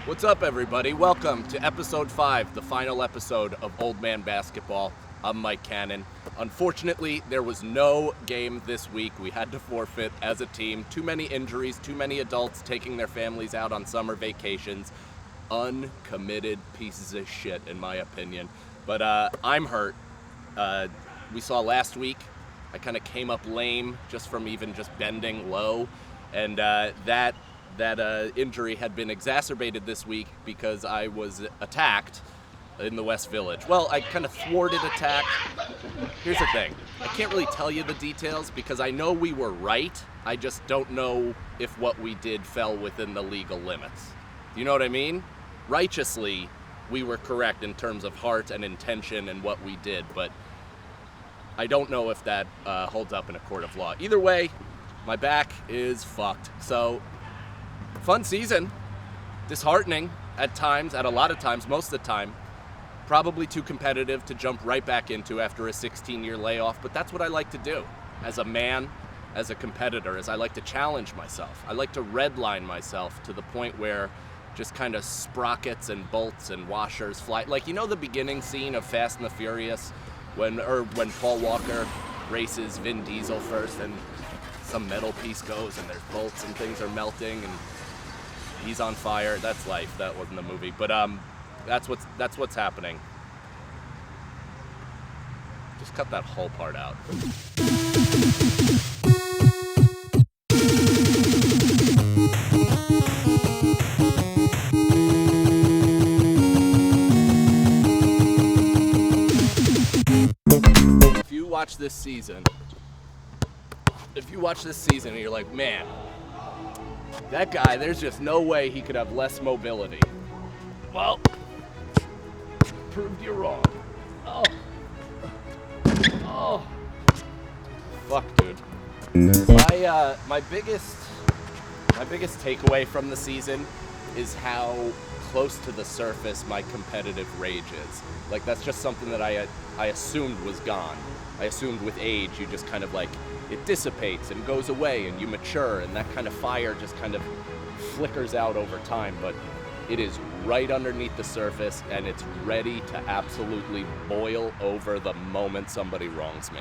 What's up, everybody? Welcome to episode 5, the final episode of Old Man Basketball. I'm Mike Cannon. Unfortunately, there was no game this week. We had to forfeit as a team. Too many injuries, too many adults taking their families out on summer vacations. Uncommitted pieces of shit, in my opinion. But I'm hurt. We saw last week, I kind of came up lame just from even just bending low. And that injury had been exacerbated this week because I was attacked in the West Village. Well, I kind of thwarted attack. Here's the thing. I can't really tell you the details because I know we were right. I just don't know if what we did fell within the legal limits. Do you know what I mean? Righteously, we were correct in terms of heart and intention and what we did, but I don't know if that holds up in a court of law. Either way, my back is fucked. So, fun season, disheartening at times, at a lot of times, most of the time. Probably too competitive to jump right back into after a 16-year layoff, but that's what I like to do. As a man, as a competitor, is I like to challenge myself. I like to redline myself to the point where just kind of sprockets and bolts and washers fly. Like, you know the beginning scene of Fast and the Furious when Paul Walker races Vin Diesel first and some metal piece goes and there's bolts and things are melting and he's on fire. That's life. That wasn't the movie, but that's what's happening. Just cut that whole part out. If you watch this season and you're like, man, that guy, there's just no way he could have less mobility. Well, proved you wrong. Oh. Fuck, dude. My biggest takeaway from the season is how close to the surface my competitive rage is. Like, that's just something that I assumed was gone. I assumed with age you just kind of like, it dissipates and goes away and you mature and that kind of fire just kind of flickers out over time, but it is right underneath the surface and it's ready to absolutely boil over the moment somebody wrongs me.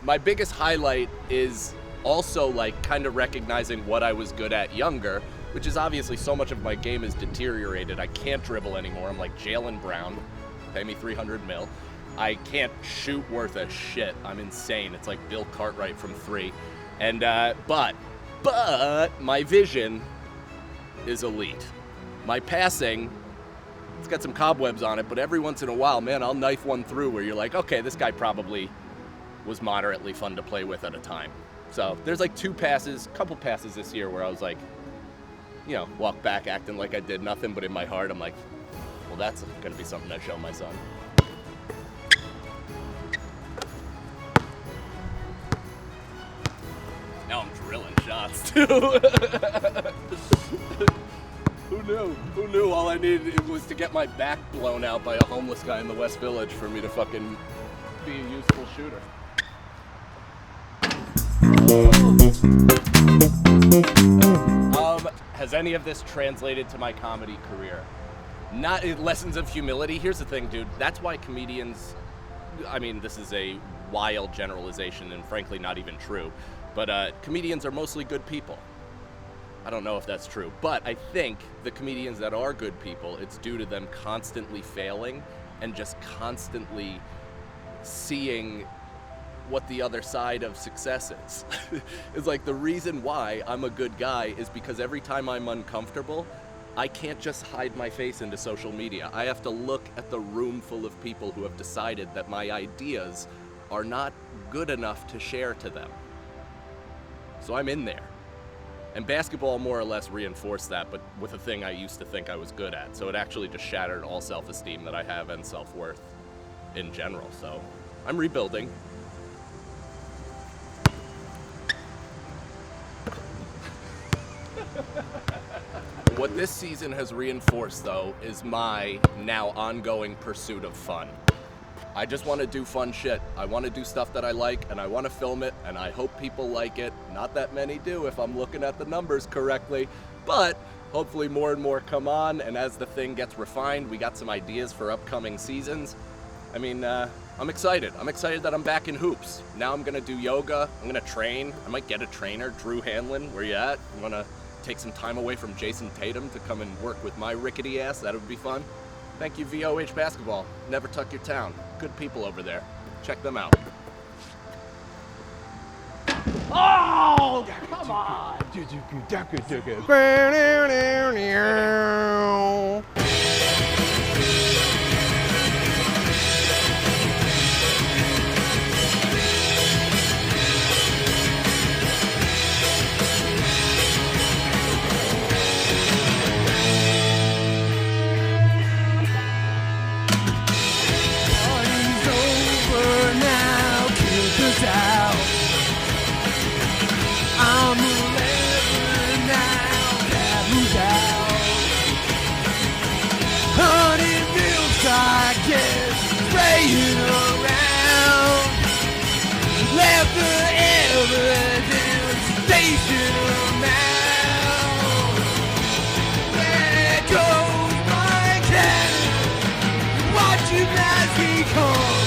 My biggest highlight is also like kind of recognizing what I was good at younger, which is obviously so much of my game is deteriorated. I can't dribble anymore. I'm like Jaylen Brown. Pay me $300 million. I can't shoot worth a shit. I'm insane. It's like Bill Cartwright from 3. And but my vision is elite. My passing, it's got some cobwebs on it, but every once in a while, man, I'll knife one through where you're like, okay, this guy probably was moderately fun to play with at a time. So there's like couple passes this year where I was like, you know, walk back acting like I did nothing, but in my heart I'm like, well, that's going to be something I show my son. Now I'm drilling shots, too. Who knew all I needed was to get my back blown out by a homeless guy in the West Village for me to fucking be a useful shooter. Has any of this translated to my comedy career? Not lessons of humility. Here's the thing, dude. That's why comedians, I mean, this is a wild generalization and frankly not even true, but comedians are mostly good people. I don't know if that's true, but I think the comedians that are good people, it's due to them constantly failing and just constantly seeing what the other side of success is. It's like the reason why I'm a good guy is because every time I'm uncomfortable, I can't just hide my face into social media. I have to look at the room full of people who have decided that my ideas are not good enough to share to them. So I'm in there. And basketball more or less reinforced that, but with a thing I used to think I was good at. So it actually just shattered all self-esteem that I have and self-worth in general. So I'm rebuilding. What this season has reinforced, though, is my now ongoing pursuit of fun. I just want to do fun shit. I want to do stuff that I like, and I want to film it, and I hope people like it. Not that many do if I'm looking at the numbers correctly, but hopefully more and more come on, and as the thing gets refined, we got some ideas for upcoming seasons. I mean, I'm excited. I'm excited that I'm back in hoops. Now I'm gonna do yoga, I'm gonna train. I might get a trainer, Drew Hanlon, where you at? I'm gonna take some time away from Jason Tatum to come and work with my rickety ass. That would be fun. Thank you, VOH Basketball. Never tuck your town. Good people over there. Check them out. Oh, come on! Spraying around, left the evidence station around. There goes my cannon, watch him as he comes.